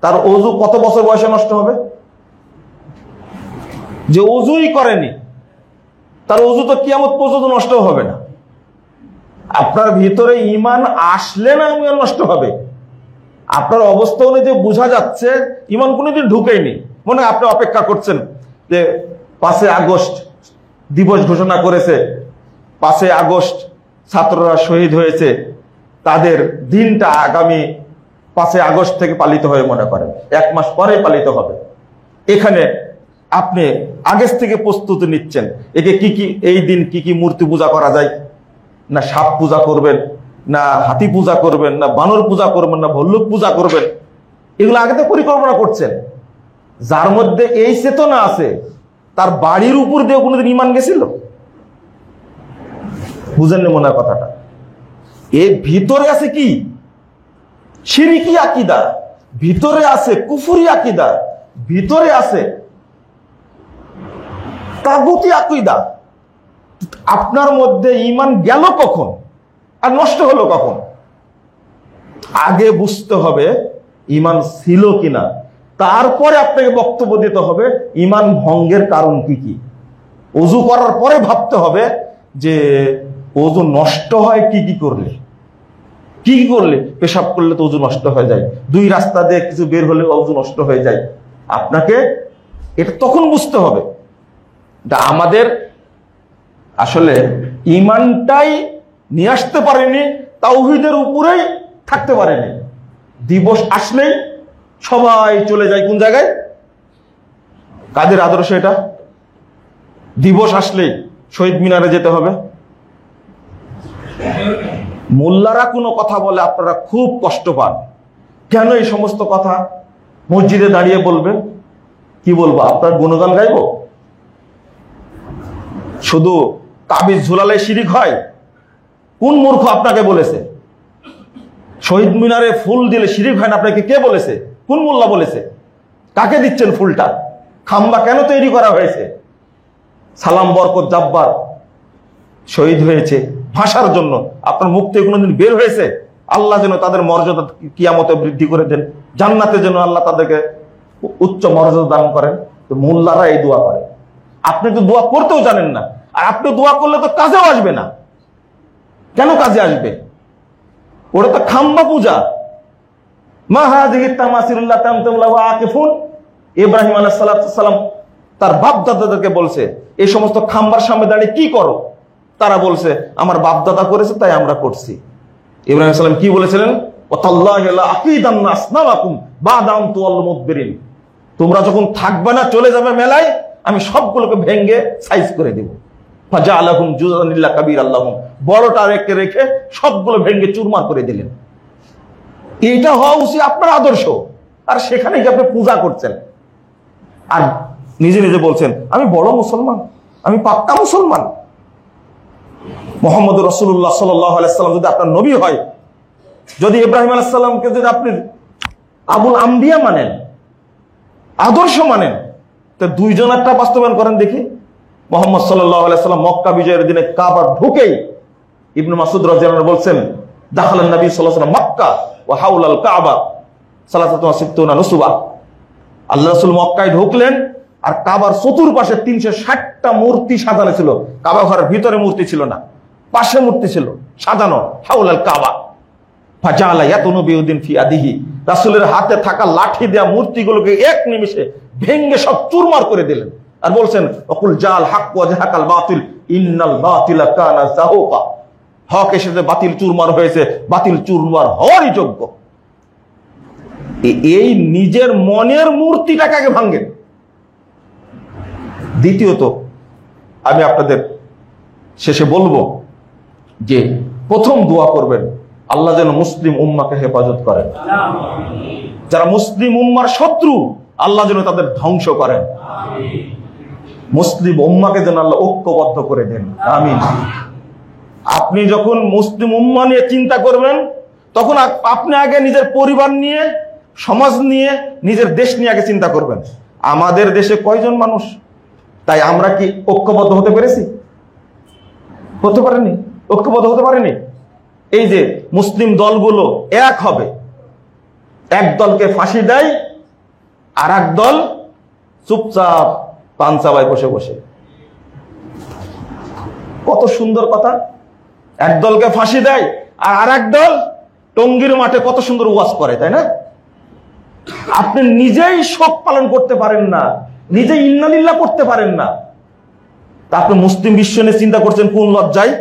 তার ওযু কত বছর বয়সে নষ্ট হবে? যে ওযুই করেনি, তার ওযু তো কিয়ামত পর্যন্ত নষ্ট হবে না। আপনার ভিতরে ঈমান আসলে না ঈমান নষ্ট হবে। আপনার অবস্থা অনুযায়ী বোঝা যাচ্ছে ঈমান কোনোদিন ঢুকেইনি। মনে হয় আপনি অপেক্ষা করছেন যে 5 আগস্ট দিবস ঘোষণা করেছে, 5 আগস্ট ছাত্ররা শহীদ হয়েছে, তাদের দিনটা আগামী 5 আগস্ট থেকে পালিত হয়ে মনে করেন 1 মাস পরে পালিত হবে। এখানে আপনি আগের থেকে প্রস্তুতি নিচ্ছেন, একে কি কি, এই দিন কি কি মূর্তি পূজা করা যায়, না সাপ পূজা করবেন, না হাতি পূজা করবেন, না বানর পূজা করবেন, না ভল্লুক পূজা করবেন, এগুলো আগে থেকে পরিকল্পনা করছেন। যার মধ্যে এই চেতনা আছে, তার বাড়ির উপর দিয়ে কোনোদিন ঈমান গেছিল? বুঝেননি মনে হয় কথাটা। এর ভিতরে আছে কি শিরকি আকীদা, ভিতরে আছে কুফরি আকীদা, ভিতরে আছে তাগুতি আকীদা। আপনার মধ্যে ঈমান গেল কখন আর নষ্ট হলো কখন? আগে বুঝতে হবে ঈমান ছিল কিনা, তারপরে আপনাকে বক্তব্য দিতে হবে ঈমান ভঙ্গের কারণ কি কি। অজু করার পরে ভাবতে হবে যে অজু নষ্ট হয় কি কি করলে। কি কি করলে? পেশাব করলে তো অজু নষ্ট হয়ে যায়, দুই রাস্তা দিয়ে কিছু বের হলে অজু নষ্ট হয়ে যায়। আপনাকে এটা তখন বুঝতে হবে। আমাদের আসলে ঈমানটাই নিয়ে আসতে পারেনি, তাওহীদের উপরেই থাকতে পারেনি। দিবস আসলেই সবাই চলে যায় কোন জায়গায়? কাদের আদর্শ এটা? দিবস আসলেই শহীদ মিনারে যেতে হবে। মোল্লারা কোনো কথা বলে আপনারা খুব কষ্ট পান। কেন এই সমস্ত কথা মসজিদে দাঁড়িয়ে বলবেন? কি বলবো? আপনার গুণগান গাইব? শুধু তাবিজ ঝুলালে শিরিক হয়? কোন মূর্খ আপনাকে বলেছে? শহীদ মিনারে ফুল দিলে শিরিক হয় না আপনাকে কে বলেছে? কোন মোল্লা বলেছে? কাকে দিচ্ছেন ফুলটা? খাম্বা কেন তৈরি করা হয়েছে? সালাম বরকত জাব্বার শহীদ হয়েছে ভাষার জন্য। আপনার মুখ থেকে কোনোদিন বের হয়েছে আল্লাহ যেন তাদের মর্যাদা কিয়ামতে বৃদ্ধি করে দেন, জান্নাতে যেন আল্লাহ তাদেরকে উচ্চ মর্যাদা দান করেন? তো মোল্লারা এই দোয়া করে। আপনি তো দোয়া করতেও জানেন না, আর আপনি দোয়া করলে তো কাজেও আসবে না। কেন কাজে আসবে? ওটা তো খাম্বা পূজা। মা হাযিহি তামাসিলুল্লাহ তামতামুল্লাহ ওয়া আকিফুন। ইব্রাহিম আলাইহিস সালাম তার বাপ দাদাদেরকে বলছে এই সমস্ত খাম্বার সামনে দাঁড়িয়ে কি করো? তারা বলছে আমার বাপ দাদা করেছে তাই আমরা করছি। ইব্রাহিম সালাম কি বলেছিলেন? ওয়াতাল্লাহি লা আকিদান্না আসনামাকুম বা'দা আন তুওয়াল্লু মুদবিরিন। তোমরা যখন থাকবে না, চলে যাবে মেলায়, আমি সবগুলোকে ভেঙে সাইজ করে দেব। ফাজালাহুম জুযান ইল্লা কাবীরাল্লাহুম। বড়টা রেখে সবগুলো ভেঙে চুরমার করে দিলেন। এটা হওয়া উচিত আপনার আদর্শ। আর সেখানে কি আপনি পূজা করছেন আর নিজে নিজে বলছেন আমি বড় মুসলমান, আমি পাক্কা মুসলমান। মুহাম্মদ রাসূলুল্লাহ সাল্লাল্লাহু আলাইহি সাল্লাম যদি আপনার নবী হয়, যদি ইব্রাহিম আলাইহিস সালামকে যদি আপনি আবুল আম্বিয়া মানেন, আদর্শ মানেন, তো দুইজনেরটা বাস্তবায়ন করেন দেখি। মুহাম্মদ সাল্লাল্লাহু আলাইহি সাল্লাম মক্কা বিজয়ের দিনে কাবা ঢুকেই ইবনে মাসউদ রাদিয়াল্লাহু আনহু বলছেন দাখালান নবী সাল্লাল্লাহু আলাইহি ওয়াসাল্লাম মক্কা ওয়া হাওলাল কাবা সালাসাতু ওয়া সিত্তুনা নুসবা। আল্লাহ রাসূল মক্কায় ঢুকলেন আর কাবার চতুর্পাশে 360টা মূর্তি সাজানো ছিল। কাবা ঘরের ভিতরে মূর্তি ছিল না, পাশে মূর্তি ছিল সাজানো। হাওলাল কাবা ফাজালা ইয়াতুনু বিউদিন ফি আদিহি। রাসূলের হাতে থাকা লাঠি দেয়া মূর্তিগুলোকে এক নিমিষে ভেঙে সব চুরমার করে দিলেন আর বলছেন ওয়াকুল জাল হক ওয়া জাহাকাল বাতিল ইন্নাল বাতিলা কানা যাহুকা। হক এসেছে, বাতিল চুরমার হয়েছে, বাতিল চুরমার হওয়ারই যোগ্য। এই নিজের মনের মূর্তিটাকে আগে ভাঙেন। দ্বিতীয়ত আমি আপনাদের শেষে বলবো যে প্রথম দোয়া করবেন আল্লাহ যেন মুসলিম উম্মাকে হেফাজত করেন। যারা মুসলিম উম্মার শত্রু আল্লাহ যেন তাদের ধ্বংস করেন। মুসলিম উম্মাকে যেন আল্লাহ ঐক্যবদ্ধ করে দেন। আমিন। আপনি যখন মুসলিম উম্মা নিয়ে চিন্তা করবেন তখন আপনি আগে নিজের পরিবার নিয়ে, সমাজ নিয়ে, নিজের দেশ নিয়ে আগে চিন্তা করবেন। আমাদের দেশে কয়জন মানুষ? তাই আমরা কি ঐক্যবদ্ধ হতে পেরেছি? হতে পারেনি, ঐক্যবদ্ধ হতে পারেনি। এই যে মুসলিম দলগুলো এক হবে, এক দলকে ফাঁসি দেয় আর এক দল চুপচাপ পান চাবায় বসে বসে। কত সুন্দর কথা! এক দলকে ফাঁসি দেয় আর আরেক দল টঙ্গীর মাঠে কত সুন্দর ওয়াজ করে, তাই না? আপনি নিজেই শোক পালন করতে পারেন না, নিজেই ইন্নালিল্লাহ করতে পারেন না, তা আপনি মুসলিম বিশ্ব নিয়ে চিন্তা করছেন কোন লজ্জায়?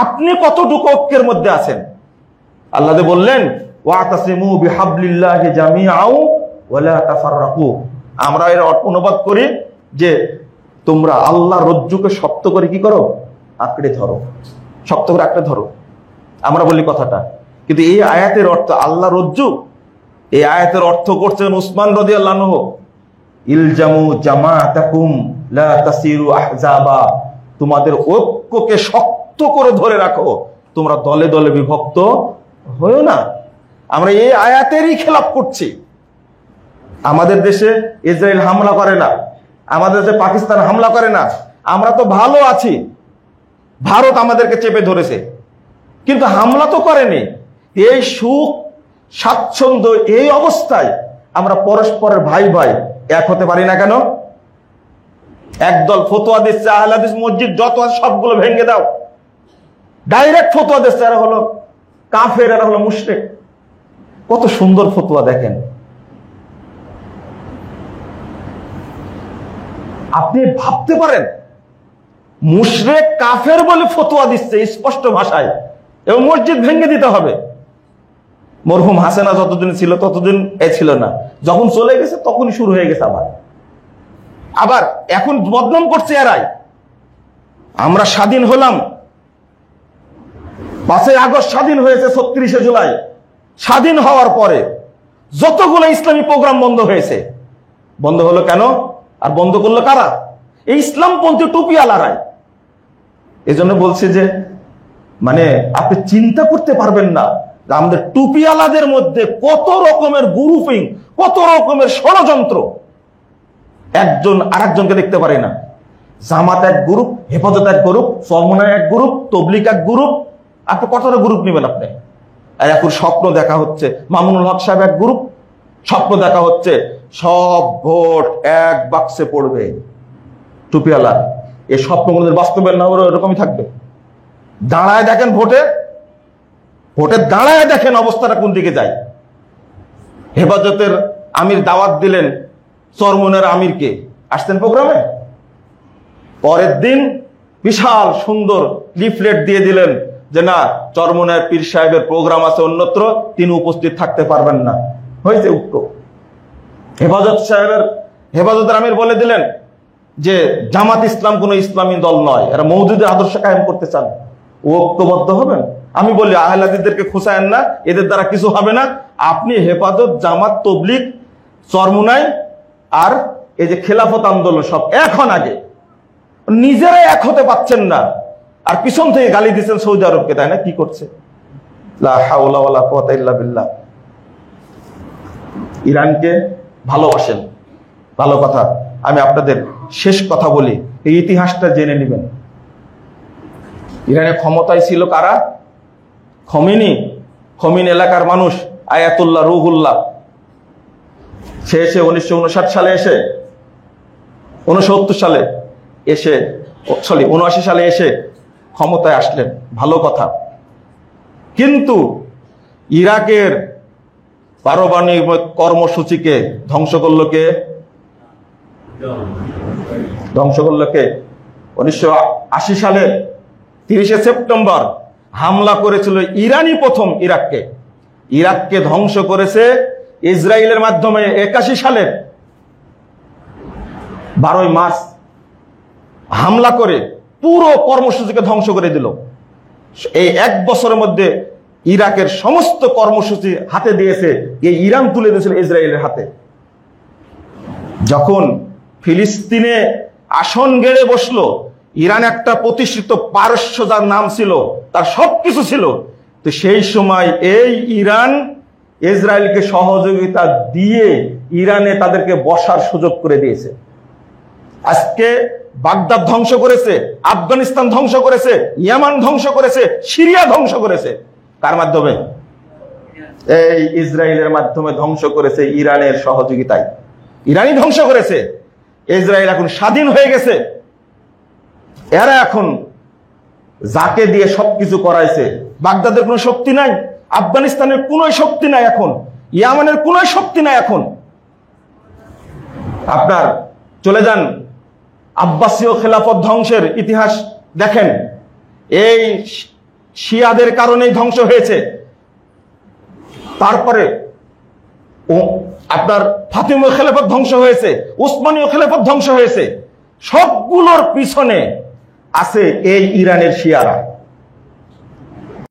আপনি কতটুকু ঐক্যের মধ্যে আছেন? আল্লাহ বললেন ওয়াতাসিমু বিহাবলিল্লাহি জামিআও ওয়া লা তাফাররাকু। আমরা এর অনুবাদ করি যে তোমরা আল্লাহর রজ্জুকে শক্ত করে কি করো? আঁকড়ে ধরো, শক্ত করে আঁকড়ে ধরো। আমরা বলি কথাটা, কিন্তু এই আয়াতের অর্থ আল্লাহ রজ্জু, এই আয়াতের অর্থ করছেন উসমান রাদিয়াল্লাহু আনহু ইলজামু জামাআতাকুম লা তাসিরু আহজাবা। তোমাদের ঐক্যকে শক্ত করে ধরে রাখো, তোমরা দলে দলে বিভক্ত হয়ো না। আমরা এই আয়াতেরই খেলাপ করছি। আমাদের দেশে ইসরায়েল হামলা করে না, আমাদের দেশে পাকিস্তান হামলা করে না, আমরা তো ভালো আছি। ভারত আমাদেরকে চেপে ধরেছে, কিন্তু হামলা তো করেনি। এই সুখ স্বাচ্ছন্দ্য, এই অবস্থায় আমরা পরস্পরের ভাই ভাই এক হতে পারি না কেন? একদল ফতোয়া দিচ্ছে আহলে হাদিস মসজিদ যত আছে সবগুলো ভেঙে দাও, ডাইরেক্ট ফতোয়া দিচ্ছে এরা হলো কাফের, এরা হলো মুশরিক। কত সুন্দর ফতোয়া দেখেন। আপনি ভাবতে পারেন মুশরিক কাফের বলে ফতোয়া দিচ্ছে স্পষ্ট ভাষায়, এবং মসজিদ ভেঙে দিতে হবে। মরহুম হাসেনা যতদিন ছিল ততদিন এ ছিল না, যখন চলে গেছে তখনই শুরু হয়ে গেছে আবার এখন বদনাম করছে এরাই। আমরা স্বাধীন হলাম, 5ই আগস্ট স্বাধীন হয়েছে, 36শে জুলাই স্বাধীন হওয়ার পরে যতগুলো ইসলামী প্রোগ্রাম বন্ধ হয়েছে, বন্ধ হলো কেন? আর বন্ধ করলো কারা? এই ইসলামপন্থী টুপিওয়ালারাই। এই জন্য বলছি যে মানে আপনি চিন্তা করতে পারবেন না যে আমাদের টুপিওয়ালাদের মধ্যে কত রকমের গ্রুপিং, কত রকমের ষড়যন্ত্র। একজন আরেকজনকে দেখতে পারে না। জামাত এক গ্রুপ, হেফাজত এক গ্রুপ, চরমনায় এক গ্রুপ, তবলিগ এক গ্রুপ। আপনি কতটা গ্রুপ নেবেন? আপনি আর এখন স্বপ্ন দেখা হচ্ছে মামুনুল হক সাহেব এক গ্রুপ, স্বপ্ন দেখা হচ্ছে সব ভোট এক বাক্সে পড়বে টুপিওয়ালা। এই স্বপ্নগুলো বাস্তবের না এরকমই থাকবে। দাঁড়ায় দেখেন ভোটে দাঁড়ায় দেখেন অবস্থাটা কোন দিকে যায়। হেফাজতের আমির দাওয়াত দিলেন চরমনের আমিরকে, আসতেন প্রোগ্রামে, পরের দিন বিশাল সুন্দর লিফলেট দিয়ে দিলেন যে না, চরমনের পীর সাহেবের প্রোগ্রাম আছে অন্যত্র, তিনি উপস্থিত থাকতে পারবেন না। হয়েছে উত্তর। হেফাজতের আমির বলে দিলেন যে জামাত ইসলাম কোন ইসলামী দল নয়, এরা মওদুদের আদর্শ কায়েম করতে চান। ও ঐক্যবদ্ধ হবেন? আমি বলি আহলে হাদিসদেরকে খুঁচায়েন না, এদের দ্বারা কিছু হবে না। আপনি হেফাজত, জামাত, তবলিগ, চরমুনাই আর এই যে খেলাফত আন্দোলন সব এখন আগে নিজেরাই এক হতে পারছেন না, আর পিছন থেকে গালি দিচ্ছেন সৌদি আরবকে, তাই না? কি করছে? লা হাওলা ওয়ালা কুওয়াতা ইল্লা বিল্লাহ। ইরানকে ভালোবাসেন, ভালো কথা। আমি আপনাদের শেষ কথা বলি, এই ইতিহাসটা জেনে নেবেন। ইরানে ক্ষমতায় ছিল কারা? খমিনি এলাকার মানুষ, আয়াতুল্লাহ রুহুল্লাহ। সে এসে 1959 সালে এসে 79 সালে এসে ক্ষমতায় আসলেন, ভালো কথা। কিন্তু ইরাকের পারমাণবিক কর্মসূচিকে ধ্বংস করলো কে? 1980 সালে 30শে সেপ্টেম্বর হামলা করেছিল ইরানি প্রথম ইরাককে ধ্বংস করেছে ইসরায়েলের মাধ্যমে 81 সালের 12ই মার্চ হামলা করে পুরো কর্মসূচিকে ধ্বংস করে দিল। এই 1 বছরের মধ্যে ইরাকের সমস্ত কর্মসূচি হাতে দিয়েছে এই ইরান, তুলে দিয়েছিল ইসরায়েলের হাতে। যখন ফিলিস্তিনে আসন গেড়ে বসলো, ইরান একটা প্রতিষ্ঠিত পারস্য যার নাম ছিল, তার সবকিছু ছিল, তো সেই সময় এই ইরান ইসরায়েলকে সহযোগিতা দিয়ে ইরানে তাদেরকে বসার সুযোগ করে দিয়েছে। আজকে বাগদাদ ধ্বংস করেছে, আফগানিস্তান ধ্বংস করেছে, ইয়ামান ধ্বংস করেছে, সিরিয়া ধ্বংস করেছে। কার মাধ্যমে? এই ইসরায়েলের মাধ্যমে ধ্বংস করেছে, ইরানের সহযোগিতায়। ইরানই ধ্বংস করেছে। ইসরায়েল এখন স্বাধীন হয়ে গেছে। এরা এখন যাকে দিয়ে সবকিছু করাইছে, বাগদাদের কোনো শক্তি নাই, আফগানিস্তানের কোনো শক্তি নাই, এখন ইয়ামানের কোনো শক্তি নাই। এখন আপনার চলে যান আব্বাসীয় খেলাফত ধ্বংসের ইতিহাস দেখেন, এই শিয়াদের কারণেই ধ্বংস হয়েছে। তারপরে আপনার ফাতিমীয় খেলাফত ধ্বংস হয়েছে, উসমানীয় খেলাফত ধ্বংস হয়েছে। সবগুলোর পিছনে আছে এই ইরানের শিয়ারা।